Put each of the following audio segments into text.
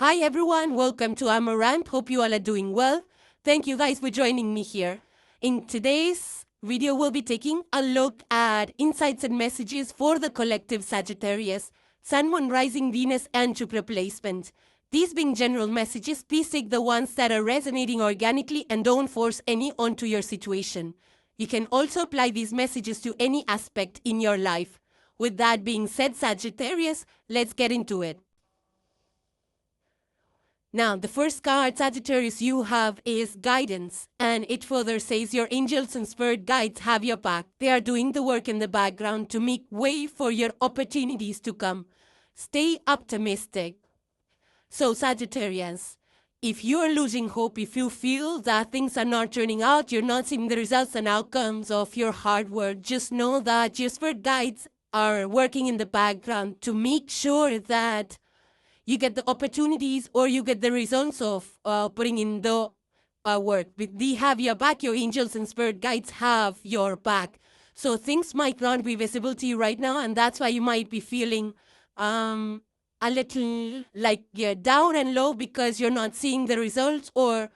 Hi everyone, welcome to Amaranth. Hope you all are doing well. Thank you guys for joining me here. In today's video, we'll be taking a look at insights and messages for the collective Sagittarius, Sun, Moon, Rising, Venus, and Jupiter placement. These being general messages, please take the ones that are resonating organically and don't force any onto your situation. You can also apply these messages to any aspect in your life. With that being said, Sagittarius, let's get into it. Now, the first card, Sagittarius, you have is guidance. And it further says your angels and spirit guides have your back. They are doing the work in the background to make way for your opportunities to come. Stay optimistic. So, Sagittarius, if you are losing hope, if you feel that things are not turning out, you're not seeing the results and outcomes of your hard work, just know that your spirit guides are working in the background to make sure that you get the opportunities or you get the results of putting in the work. They have your back. Your angels and spirit guides have your back. So things might not be visible to you right now, and that's why you might be feeling a little like you're down and low because you're not seeing the results or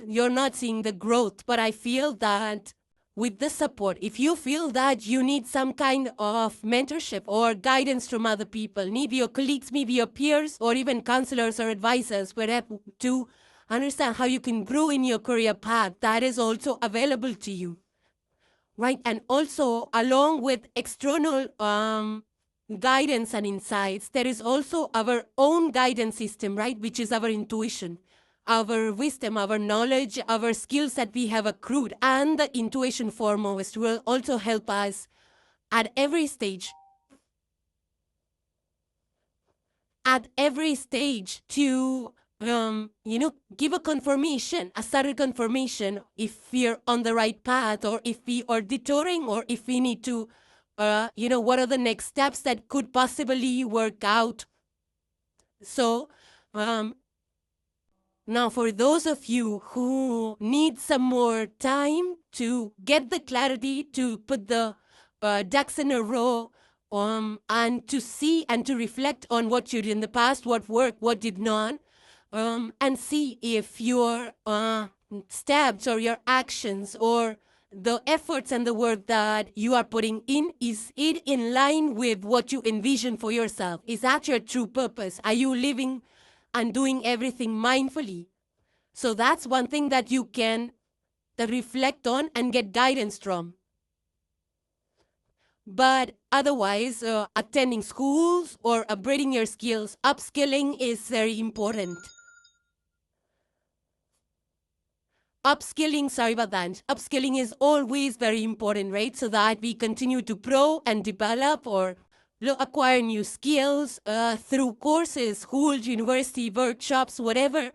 you're not seeing the growth. But I feel that with the support, if you feel that you need some kind of mentorship or guidance from other people, maybe your colleagues, maybe your peers, or even counselors or advisors, wherever, to understand how you can grow in your career path, that is also available to you, right? And also, along with external guidance and insights, there is also our own guidance system, right? Which is our intuition, our wisdom, our knowledge, our skills that we have accrued, and the intuition foremost will also help us at every stage. At every stage to, give a confirmation, a subtle confirmation if we're on the right path or if we are detouring or if we need to, what are the next steps that could possibly work out. So, now, for those of you who need some more time to get the clarity, to put the ducks in a row, and to see and to reflect on what you did in the past, what worked, what did not, and see if your steps or your actions or the efforts and the work that you are putting in, is it in line with what you envision for yourself? Is that your true purpose? Are you living and doing everything mindfully? So that's one thing that you can reflect on and get guidance from. But otherwise, attending schools or upgrading your skills, upskilling is very important. Upskilling is always very important, right? So that we continue to grow and develop or acquire new skills through courses, schools, university, workshops, whatever,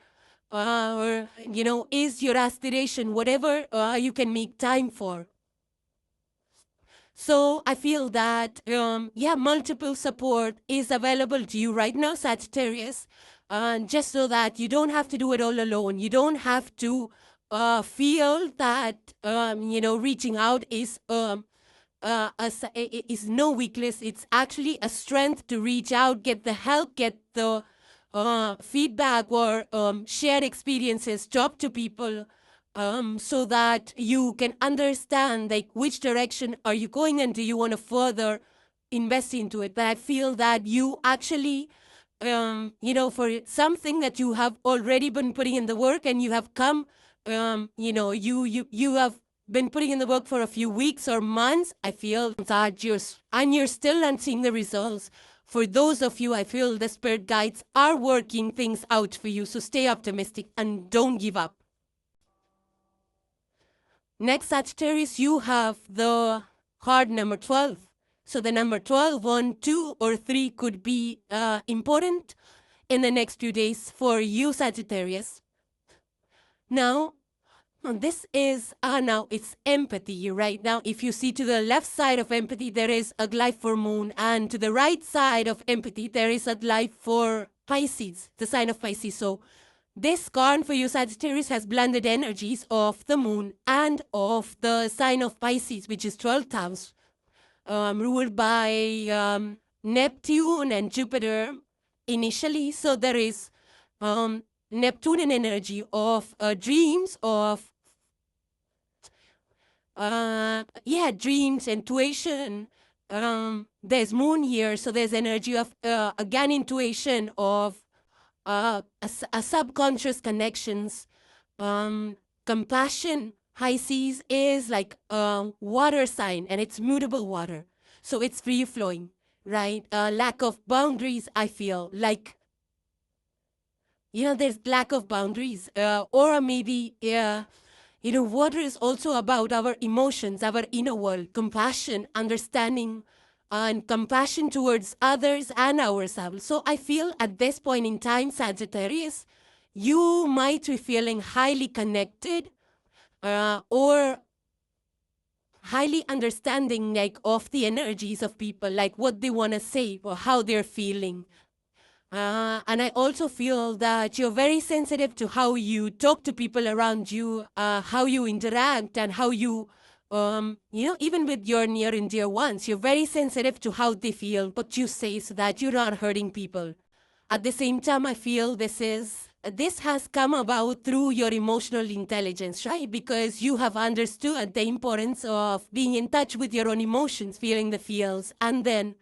is your aspiration, whatever you can make time for. So I feel that, multiple support is available to you right now, Sagittarius, just so that you don't have to do it all alone. You don't have to feel that, reaching out is no weakness. It's actually a strength to reach out, get the help, get the feedback or shared experiences, talk to people, so that you can understand like which direction are you going and do you want to further invest into it. But I feel that you actually, for something that you have already been putting in the work and you have come, you have been putting in the work for a few weeks or months, I feel that you're still not seeing the results. For those of you, I feel the spirit guides are working things out for you. So stay optimistic and don't give up. Next, Sagittarius, you have the card number 12. So the number 12, 1, 2, or 3 could be important in the next few days for you, Sagittarius. Now, this is, now it's empathy, right? Now, if you see to the left side of empathy, there is a glyph for moon. And to the right side of empathy, there is a glyph for Pisces, the sign of Pisces. So this card for you, Sagittarius, has blended energies of the moon and of the sign of Pisces, which is 12th house, ruled by Neptune and Jupiter initially. So there is Neptunian energy of dreams, of dreams, intuition. There's moon here, so there's energy of again intuition, of a subconscious connections, compassion. Pisces is like a water sign, and it's mutable water, so it's free flowing, right? Lack of boundaries. I feel like, there's lack of boundaries, or maybe water is also about our emotions, our inner world, compassion, understanding, and compassion towards others and ourselves. So I feel at this point in time, Sagittarius, you might be feeling highly connected, or highly understanding, like, of the energies of people, like what they want to say or how they're feeling. And I also feel that you're very sensitive to how you talk to people around you, how you interact, and how you, even with your near and dear ones, you're very sensitive to how they feel, what you say, so that you're not hurting people. At the same time, I feel this has come about through your emotional intelligence, right? Because you have understood the importance of being in touch with your own emotions, feeling the feels, and then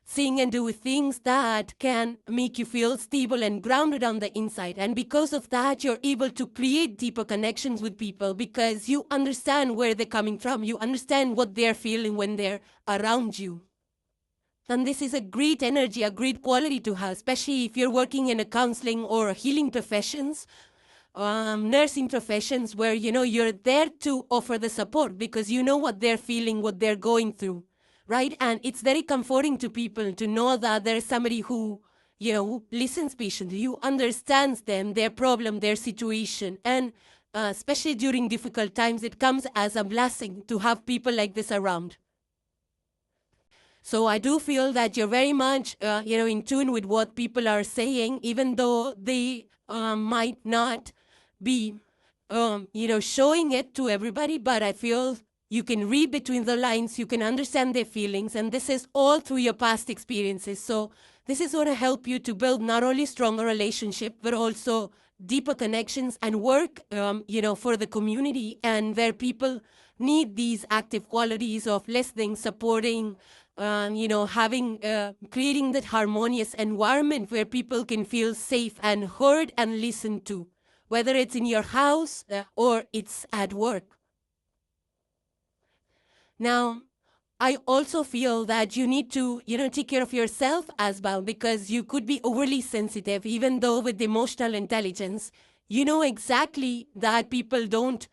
seeing and do things that can make you feel stable and grounded on the inside. And because of that, you're able to create deeper connections with people, because you understand where they're coming from. You understand what they're feeling when they're around you. And this is a great energy, a great quality to have, especially if you're working in a counseling or healing professions, nursing professions, where, you're there to offer the support, because you know what they're feeling, what they're going through. Right? And it's very comforting to people to know that there is somebody who, listens patiently, who understands them, their problem, their situation. And especially during difficult times, it comes as a blessing to have people like this around. So I do feel that you're very much, in tune with what people are saying, even though they might not be, showing it to everybody. But I feel you can read between the lines, you can understand their feelings, and this is all through your past experiences. So this is going to help you to build not only stronger relationship, but also deeper connections, and work, for the community, and where people need these active qualities of listening, supporting, having, creating that harmonious environment where people can feel safe and heard and listened to, whether it's in your house or it's at work. Now, I also feel that you need to, take care of yourself as well, because you could be overly sensitive, even though with emotional intelligence, you know exactly that people don't,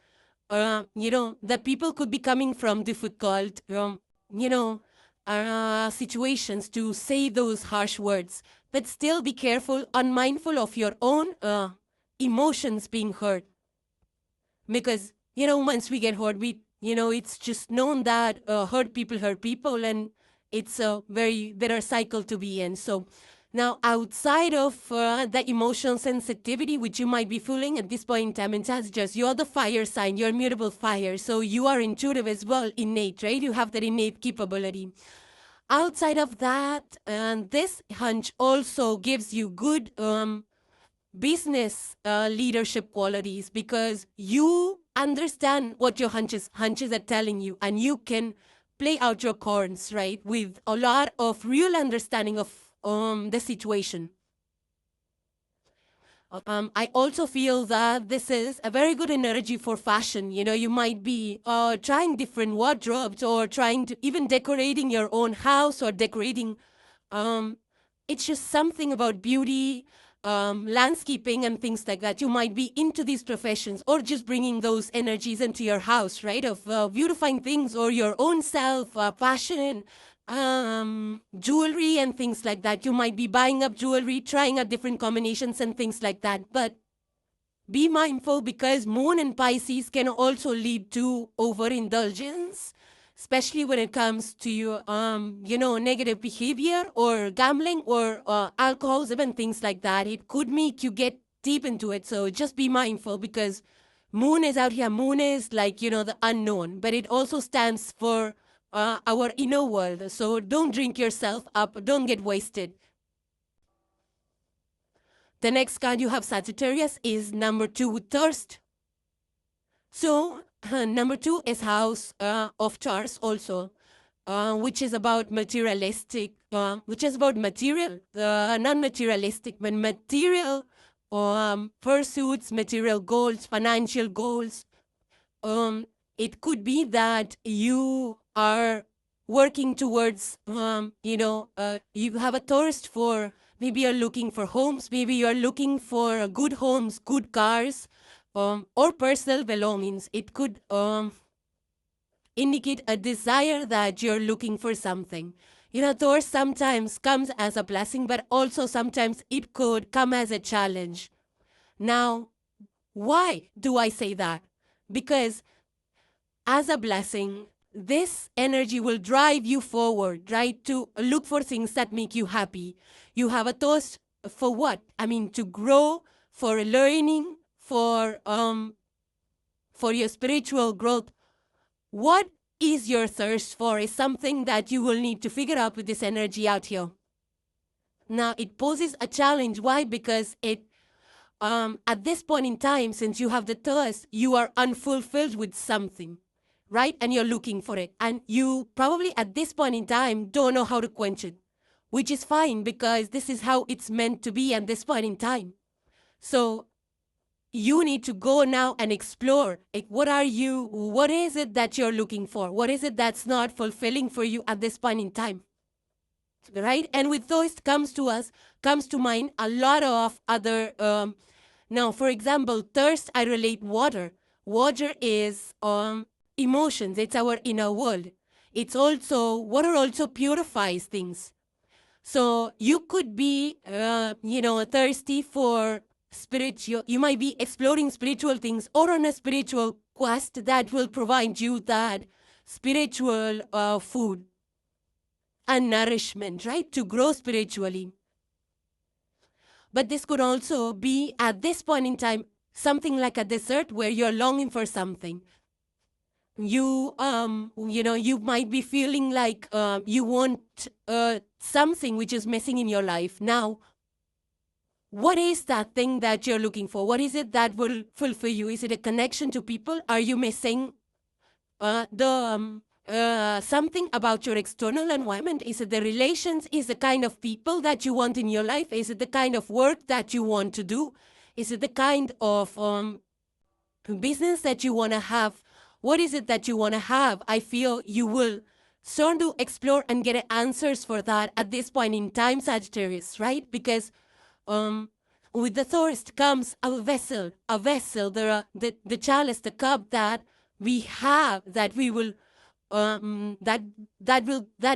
that people could be coming from difficult, situations to say those harsh words. But still be careful, unmindful of your own emotions being hurt. Because, once we get hurt, it's just known that hurt people, and it's there are cycle to be in. So now, outside of the emotional sensitivity which you might be feeling at this point in time, in Sagittarius, you're the fire sign, you're mutable fire, so you are intuitive as well, innate, right? You have that innate capability. Outside of that, this hunch also gives you good business leadership qualities, because you understand what your hunches are telling you, and you can play out your cards, right, with a lot of real understanding of the situation. I also feel that this is a very good energy for fashion. You might be trying different wardrobes, or trying to even decorating your own house, or decorating. It's just something about beauty, landscaping, and things like that. You might be into these professions, or just bringing those energies into your house, right? Of beautifying things, or your own self, fashion, jewelry, and things like that. You might be buying up jewelry, trying out different combinations and things like that. But be mindful, because Moon and Pisces can also lead to overindulgence, especially when it comes to negative behavior, or gambling, or alcoholism, and things like that. It could make you get deep into it. So just be mindful, because Moon is out here. Moon is like, the unknown, but it also stands for our inner world. So don't drink yourself up. Don't get wasted. The next card you have, Sagittarius, is number 2, thirst. So, number 2 is house of Taurus also, which is about materialistic, which is about material, non-materialistic, but material pursuits, material goals, financial goals. It could be that you are working towards, you have a thirst for, maybe you're looking for homes, maybe you're looking for good homes, good cars, or personal belongings. It could indicate a desire that you're looking for something. Thirst sometimes comes as a blessing, but also sometimes it could come as a challenge. Now, why do I say that? Because as a blessing, this energy will drive you forward, right? To look for things that make you happy. You have a thirst for what? To grow, for learning, for your spiritual growth. What is your thirst for is something that you will need to figure out with this energy out here. Now, it poses a challenge. Why? Because at this point in time, since you have the thirst, you are unfulfilled with something, right? And you're looking for it. And you probably at this point in time don't know how to quench it, which is fine because this is how it's meant to be at this point in time. So you need to go now and explore. What is it that you're looking for? What is it that's not fulfilling for you at this point in time? Right? And with thirst comes to mind a lot of other, now, for example, thirst, I relate water. Water is emotions. It's our inner world. Water also purifies things. So you could be, thirsty for spiritual, you might be exploring spiritual things or on a spiritual quest that will provide you that spiritual food and nourishment, right? To grow spiritually. But this could also be, at this point in time, something like a desert where you're longing for something. You might be feeling like you want something which is missing in your life. Now, what is that thing that you're looking for? What is it that will fulfill you? Is it a connection to people? Are you missing something about your external environment? Is it the relations? Is it the kind of people that you want in your life? Is it the kind of work that you want to do? Is it the kind of business that you want to have? What is it that you want to have? I feel you will start to explore and get answers for that at this point in time, Sagittarius, right? Because with the thirst comes a vessel, the chalice, the cup that we have, that we will, that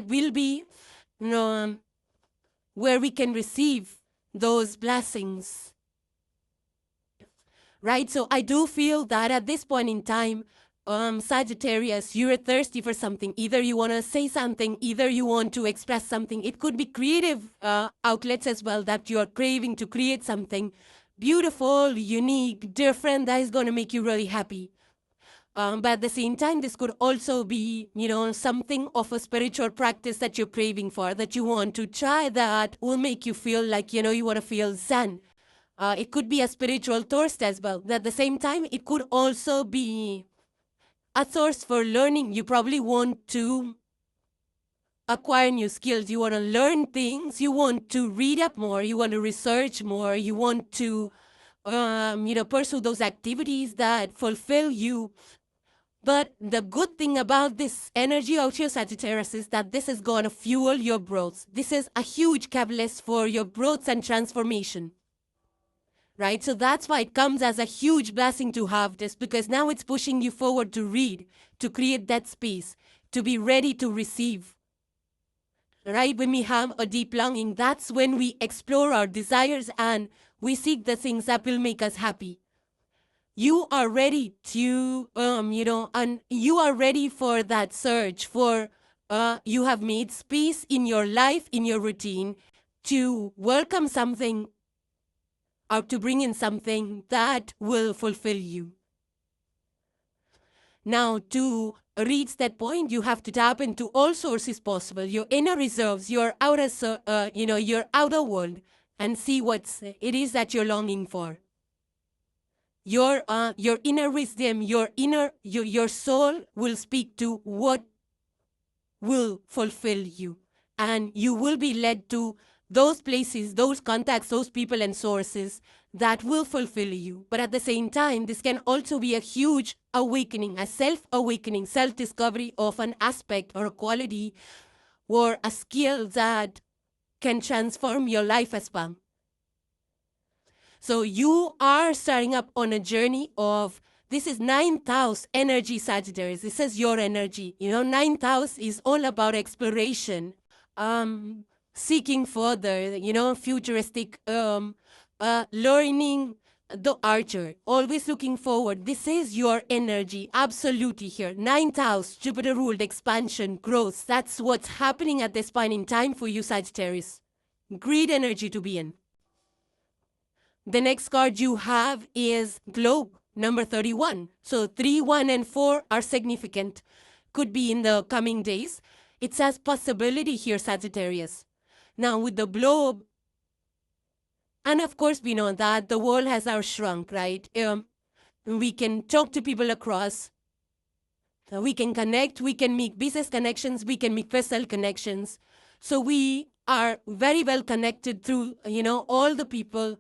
will be, where we can receive those blessings, right? So I do feel that at this point in time, Sagittarius, you're thirsty for something. Either you want to say something, either you want to express something. It could be creative outlets as well that you're craving to create something beautiful, unique, different, that is going to make you really happy. But at the same time, this could also be, something of a spiritual practice that you're craving for, that you want to try, that will make you feel like, you want to feel zen. It could be a spiritual thirst as well. At the same time, it could also be a thirst for learning. You probably want to acquire new skills. You want to learn things. You want to read up more. You want to research more. You want to, pursue those activities that fulfill you. But the good thing about this energy out here, Sagittarius, is that this is going to fuel your growth. This is a huge catalyst for your growth and transformation. Right? So that's why it comes as a huge blessing to have this, because now it's pushing you forward to read, to create that space, to be ready to receive. Right? When we have a deep longing, that's when we explore our desires and we seek the things that will make us happy. You are ready to, and you are ready for that search for, you have made space in your life, in your routine, to welcome something or to bring in something that will fulfill you. Now, to reach that point, you have to tap into all sources possible, your inner reserves, your outer, your outer world, and see what it is that you're longing for. Your inner wisdom, your soul will speak to what will fulfill you, and you will be led to those places, those contacts, those people and sources that will fulfill you. But at the same time, this can also be a huge awakening, a self-awakening, self-discovery of an aspect or a quality or a skill that can transform your life as well. So you are starting up on a journey of, this is 9th house energy, Sagittarius. This is your energy. 9th house is all about exploration, seeking further, futuristic, learning, the archer, always looking forward. This is your energy, absolutely here. 9th house, Jupiter ruled, expansion, growth. That's what's happening at this point in time for you, Sagittarius. Great energy to be in. The next card you have is Globe, number 31. So 3, 1, and 4 are significant. Could be in the coming days. It says possibility here, Sagittarius. Now with the globe, and of course we know that the world has our shrunk, right? We can talk to people across. We can connect. We can make business connections. We can make personal connections. So we are very well connected through, all the people,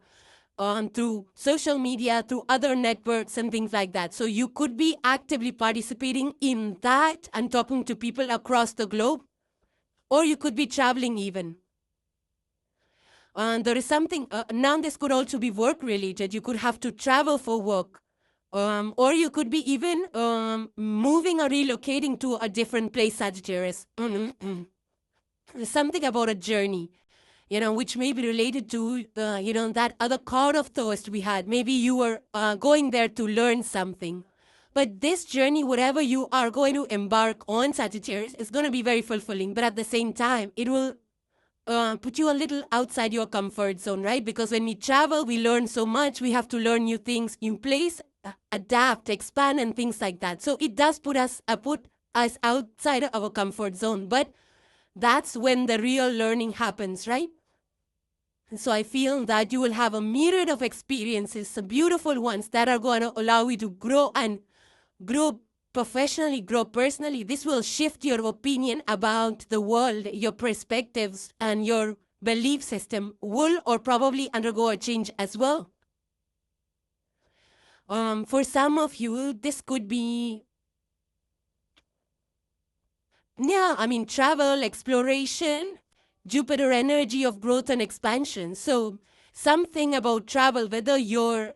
through social media, through other networks and things like that. So you could be actively participating in that and talking to people across the globe, or you could be traveling even. There is something, now this could also be work related. You could have to travel for work, or you could be even moving or relocating to a different place, Sagittarius. There's something about a journey, which may be related to, that other card of Taurus we had. Maybe you were going there to learn something. But this journey, whatever you are going to embark on, Sagittarius, is going to be very fulfilling. But at the same time, it will put you a little outside your comfort zone, right? Because when we travel, we learn so much. We have to learn new things, new place, adapt, expand, and things like that. So it does put us outside of our comfort zone. But that's when the real learning happens, right? So I feel that you will have a myriad of experiences, some beautiful ones that are going to allow you to grow and grow professionally, grow personally. This will shift your opinion about the world, your perspectives, and your belief system will or probably undergo a change as well. For some of you, this could be, travel, exploration, Jupiter energy of growth and expansion. So something about travel, whether you're,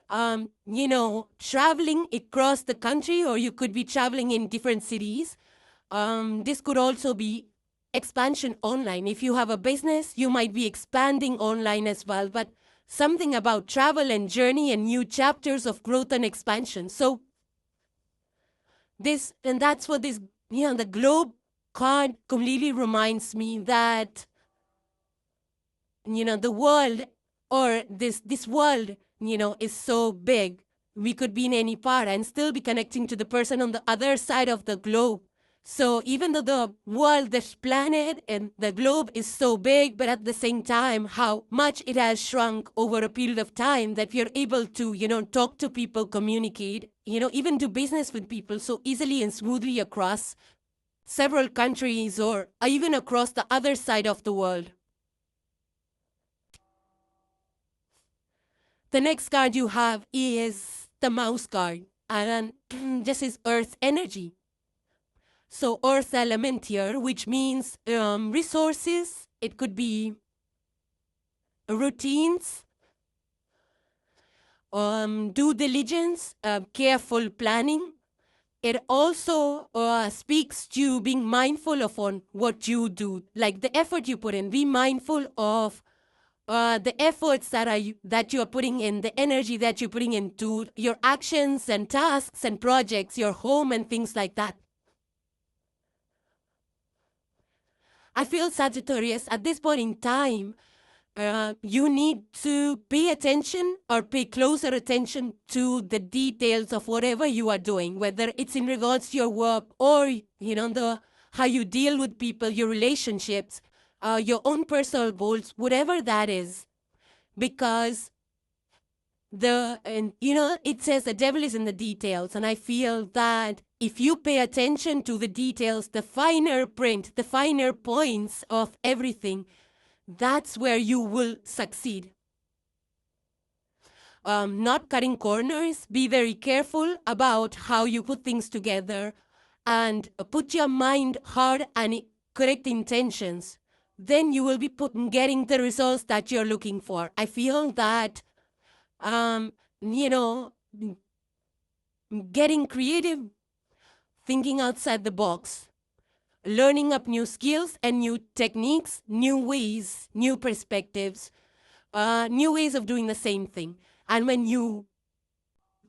traveling across the country or you could be traveling in different cities. This could also be expansion online. If you have a business, you might be expanding online as well. But something about travel and journey and new chapters of growth and expansion. So that's what this, the globe card completely reminds me that, the world, or this world, is so big. We could be in any part and still be connecting to the person on the other side of the globe. So even though the world, this planet and the globe is so big, but at the same time, how much it has shrunk over a period of time that we are able to, talk to people, communicate, even do business with people so easily and smoothly across several countries or even across the other side of the world. The next card you have is the mouse card, and this is earth energy. So earth element here, which means resources. It could be routines, due diligence, careful planning. It also speaks to being mindful of what you do, like the effort you put in. Be mindful of the efforts that you are putting in, the energy that you're putting into your actions and tasks and projects, your home and things like that. I feel, Sagittarius, at this point in time, you need to pay attention or pay closer attention to the details of whatever you are doing, whether it's in regards to your work or, how you deal with people, your relationships, your own personal goals, whatever that is. because it says the devil is in the details, and I feel that if you pay attention to the details, the finer print, the finer points of everything, that's where you will succeed. Not cutting corners. Be very careful about how you put things together, and put your mind, heart, and correct intentions. Then you will be getting the results that you're looking for. I feel that, getting creative, thinking outside the box, learning up new skills and new techniques, new ways, new perspectives, new ways of doing the same thing. And when you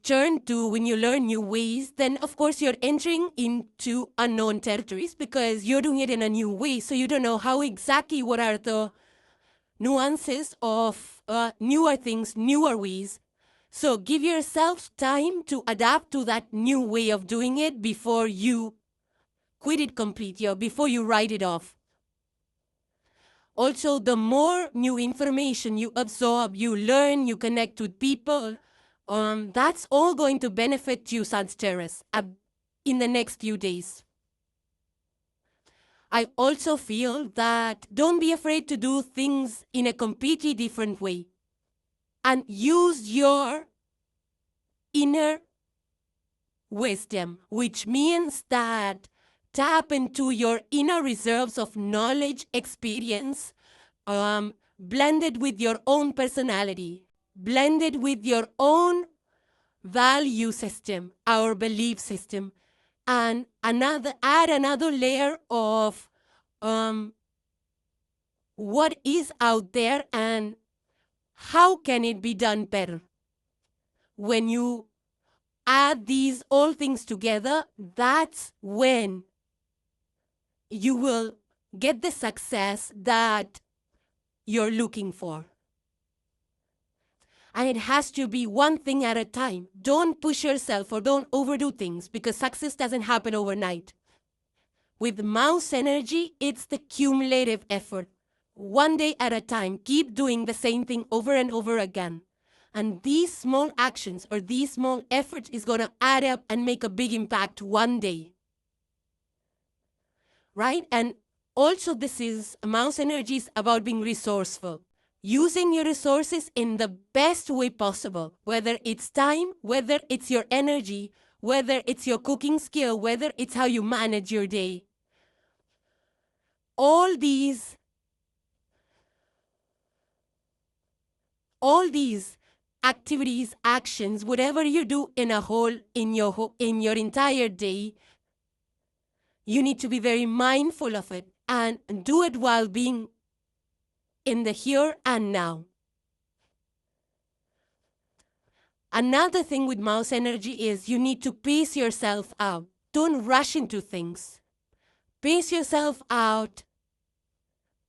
learn new ways, then of course you're entering into unknown territories because you're doing it in a new way. So you don't know what are the nuances of newer things, newer ways. So give yourself time to adapt to that new way of doing it before you quit it completely or before you write it off. Also, the more new information you absorb, you learn, you connect with people, that's all going to benefit you, Sagittarius, in the next few days. I also feel that don't be afraid to do things in a completely different way, and use your inner wisdom, which means that tap into your inner reserves of knowledge, experience, blended with your own personality, blended with your own value system, our belief system, and add another layer of what is out there and how can it be done better. When you add these all things together, that's when you will get the success that you're looking for. And it has to be one thing at a time. Don't push yourself or don't overdo things because success doesn't happen overnight. With mouse energy, it's the cumulative effort. One day at a time, keep doing the same thing over and over again. And these small actions or these small efforts is going to add up and make a big impact one day. Right? And also mouse energy is about being resourceful. Using your resources in the best way possible, whether it's time, whether it's your energy, whether it's your cooking skill, whether it's how you manage your day. All these activities, actions, whatever you do in your entire day, you need to be very mindful of it and do it while being in the here and now. Another thing with mouse energy is you need to pace yourself out. Don't rush into things. Pace yourself out.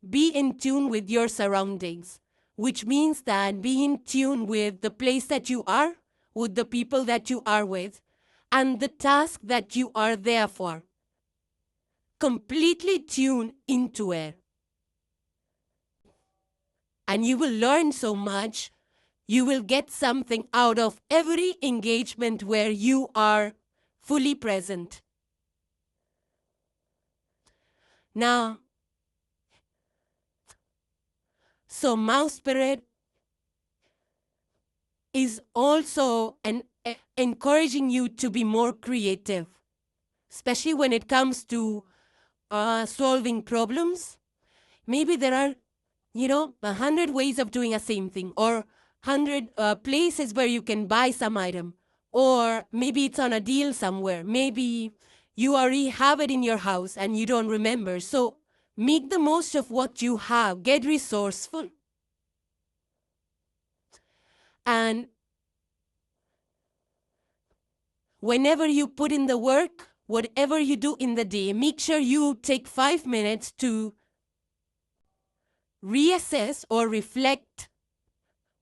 Be in tune with your surroundings, which means that be in tune with the place that you are, with the people that you are with, and the task that you are there for. Completely tune into it. And you will learn so much. You will get something out of every engagement where you are fully present. Now, so mouse spirit is also encouraging you to be more creative, especially when it comes to solving problems. Maybe there are 100 ways of doing a same thing, or 100 places where you can buy some item, or maybe it's on a deal somewhere. Maybe you already have it in your house and you don't remember. So make the most of what you have. Get resourceful. And whenever you put in the work, whatever you do in the day, make sure you take 5 minutes to reassess or reflect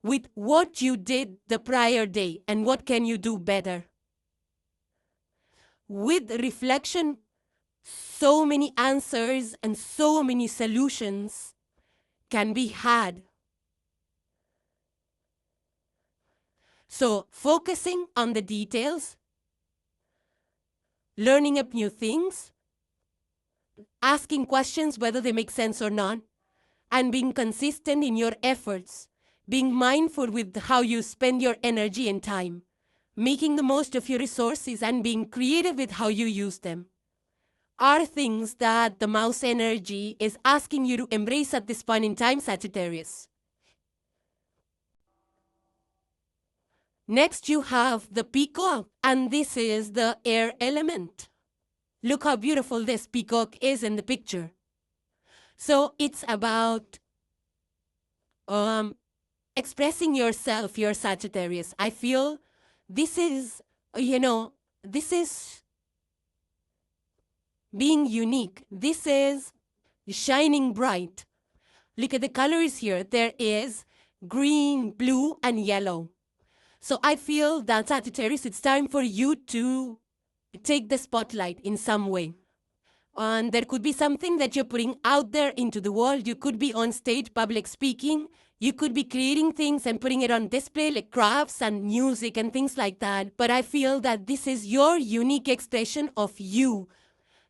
with what you did the prior day and what can you do better. With reflection, so many answers and so many solutions can be had. So focusing on the details, learning up new things, asking questions whether they make sense or not, and being consistent in your efforts, being mindful with how you spend your energy and time, making the most of your resources and being creative with how you use them, are things that the mouse energy is asking you to embrace at this point in time, Sagittarius. Next, you have the peacock, and this is the air element. Look how beautiful this peacock is in the picture. So it's about expressing yourself, your Sagittarius. I feel this is, this is being unique. This is shining bright. Look at the colors here. There is green, blue, and yellow. So I feel that, Sagittarius, it's time for you to take the spotlight in some way. And there could be something that you're putting out there into the world. You could be on stage, public speaking. You could be creating things and putting it on display, like crafts and music and things like that. But I feel that this is your unique expression of you.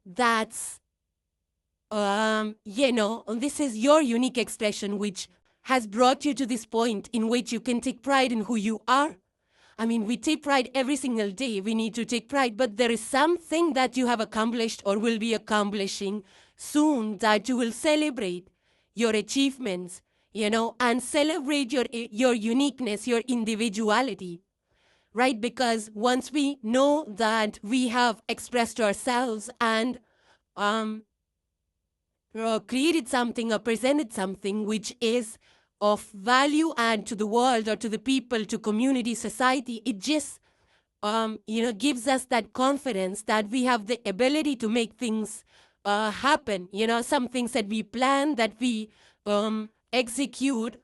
That's, this is your unique expression which has brought you to this point in which you can take pride in who you are. I mean, we take pride every single day. We need to take pride, but there is something that you have accomplished or will be accomplishing soon that you will celebrate your achievements, and celebrate your uniqueness, your individuality, right? Because once we know that we have expressed ourselves and created something or presented something which is of value add to the world or to the people, to community, society, it just, gives us that confidence that we have the ability to make things happen. Some things that we plan, that we execute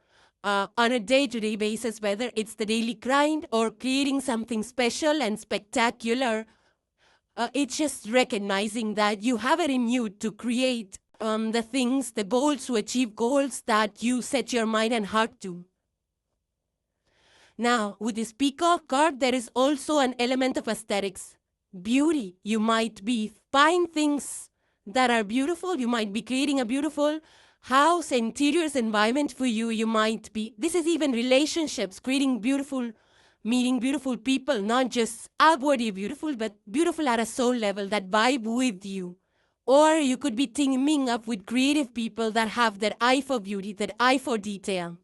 on a day-to-day basis, whether it's the daily grind or creating something special and spectacular. It's just recognizing that you have it in you to create the things, the goals, to achieve goals that you set your mind and heart to. Now, with this peacock card, there is also an element of aesthetics, beauty. You might be buying things that are beautiful. You might be creating a beautiful house, interiors environment for you. You might be, this is even relationships, creating beautiful, meeting beautiful people, not just outwardly beautiful, but beautiful at a soul level that vibe with you. Or you could be teaming up with creative people that have that eye for beauty, that eye for detail.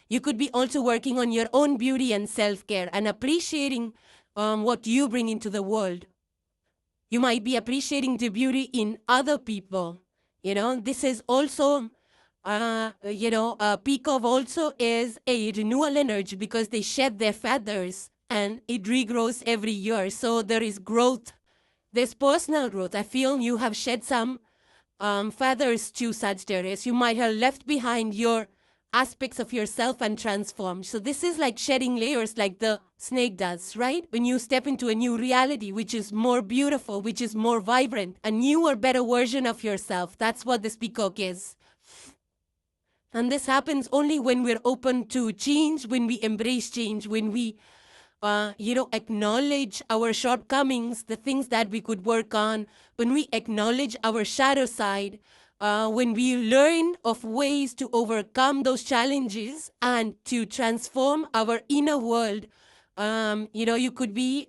You could be also working on your own beauty and self-care and appreciating what you bring into the world. You might be appreciating the beauty in other people. This is also, peacock also is a renewal energy because they shed their feathers and it regrows every year. So there is growth. There's personal growth. I feel you have shed some feathers too, Sagittarius. You might have left behind your aspects of yourself and transformed. So this is like shedding layers like the snake does, right? When you step into a new reality, which is more beautiful, which is more vibrant, a newer, better version of yourself. That's what this peacock is. And this happens only when we're open to change, when we embrace change, when we acknowledge our shortcomings, the things that we could work on, when we acknowledge our shadow side, when we learn of ways to overcome those challenges and to transform our inner world. You could be,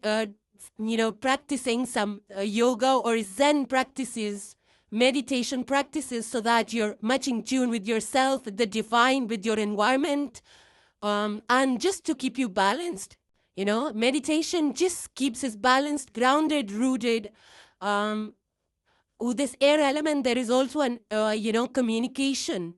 practicing some yoga or Zen practices, meditation practices, so that you're much in tune with yourself, the divine, with your environment, and just to keep you balanced. Meditation just keeps us balanced, grounded, rooted. With this air element, there is also an, communication,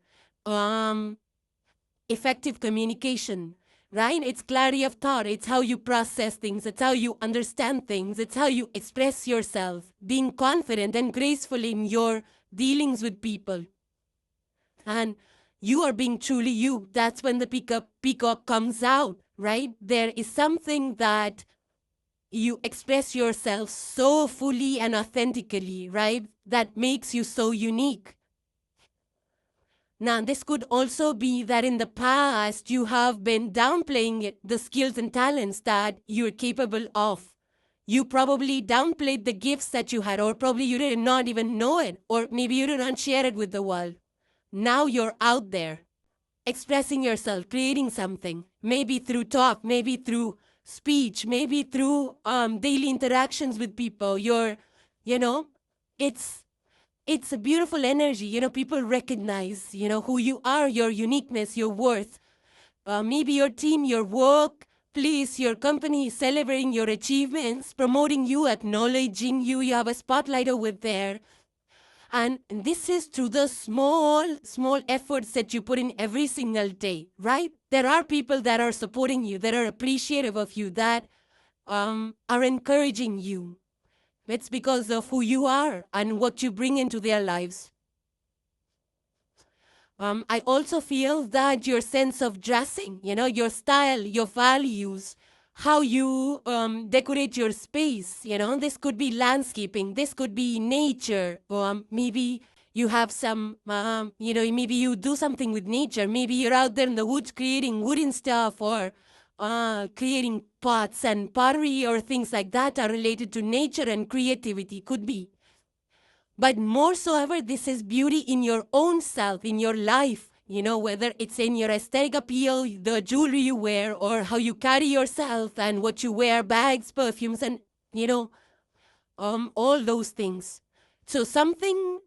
effective communication, right? It's clarity of thought. It's how you process things. It's how you understand things. It's how you express yourself, being confident and graceful in your dealings with people. And you are being truly you. That's when the peacock comes out, right? There is something that you express yourself so fully and authentically, right? That makes you so unique. Now, this could also be that in the past you have been downplaying the skills and talents that you're capable of. You probably downplayed the gifts that you had, or probably you did not even know it, or maybe you did not share it with the world. Now you're out there, expressing yourself, creating something, maybe through talk, maybe through speech, maybe through daily interactions with people. It's a beautiful energy. People recognize, who you are, your uniqueness, your worth. Maybe your team, your work, place, your company is celebrating your achievements, promoting you, acknowledging you. You have a spotlight over there. And this is through the small efforts that you put in every single day, right? There are people that are supporting you, that are appreciative of you, that are encouraging you. It's because of who you are and what you bring into their lives. I also feel that your sense of dressing, your style, your values, how you decorate your space, this could be landscaping, this could be nature, maybe you have some, maybe you do something with nature, maybe you're out there in the woods creating wooden stuff, or creating pots and pottery or things like that are related to nature and creativity, could be. But more so ever, this is beauty in your own self, in your life, whether it's in your aesthetic appeal, the jewelry you wear, or how you carry yourself and what you wear, bags, perfumes, and, all those things. So something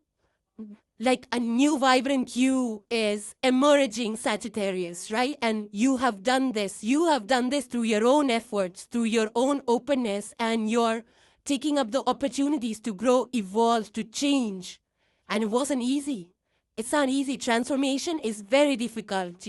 like a new vibrant you is emerging, Sagittarius, right? And you have done this. You have done this through your own efforts, through your own openness, and you're taking up the opportunities to grow, evolve, to change. And it wasn't easy. It's not easy. Transformation is very difficult,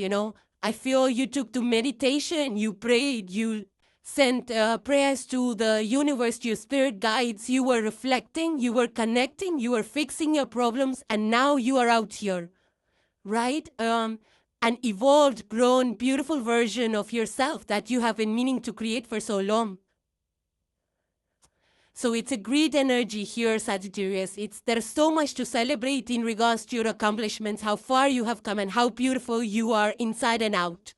I feel you took to meditation, you prayed, you sent prayers to the universe, to your spirit guides, you were reflecting, you were connecting, you were fixing your problems, and now you are out here, right? An evolved, grown, beautiful version of yourself that you have been meaning to create for so long. So it's a great energy here, Sagittarius. There's so much to celebrate in regards to your accomplishments, how far you have come, and how beautiful you are inside and out.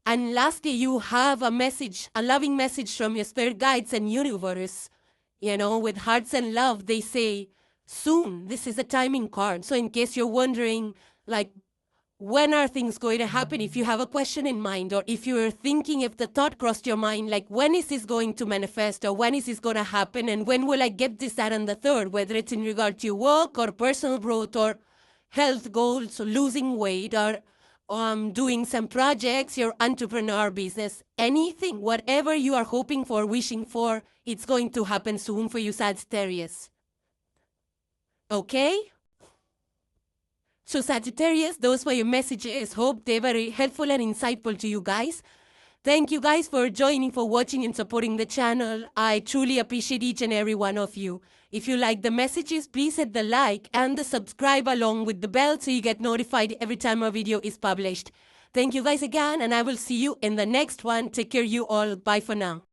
And lastly, you have a message, a loving message from your spirit guides and universe. With hearts and love, they say, soon. This is a timing card. So in case you're wondering, when are things going to happen? If you have a question in mind, or if you're thinking, if the thought crossed your mind, when is this going to manifest, or when is this going to happen, and when will I get this, that, and the third, whether it's in regard to work or personal growth or health goals, or losing weight, or doing some projects, your entrepreneur business, anything, whatever you are hoping for, wishing for, it's going to happen soon for you, Sagittarius. Okay? So Sagittarius, those were your messages. Hope they were helpful and insightful to you guys. Thank you guys for joining, for watching and supporting the channel. I truly appreciate each and every one of you. If you like the messages, please hit the like and the subscribe along with the bell so you get notified every time a video is published. Thank you guys again, and I will see you in the next one. Take care, you all. Bye for now.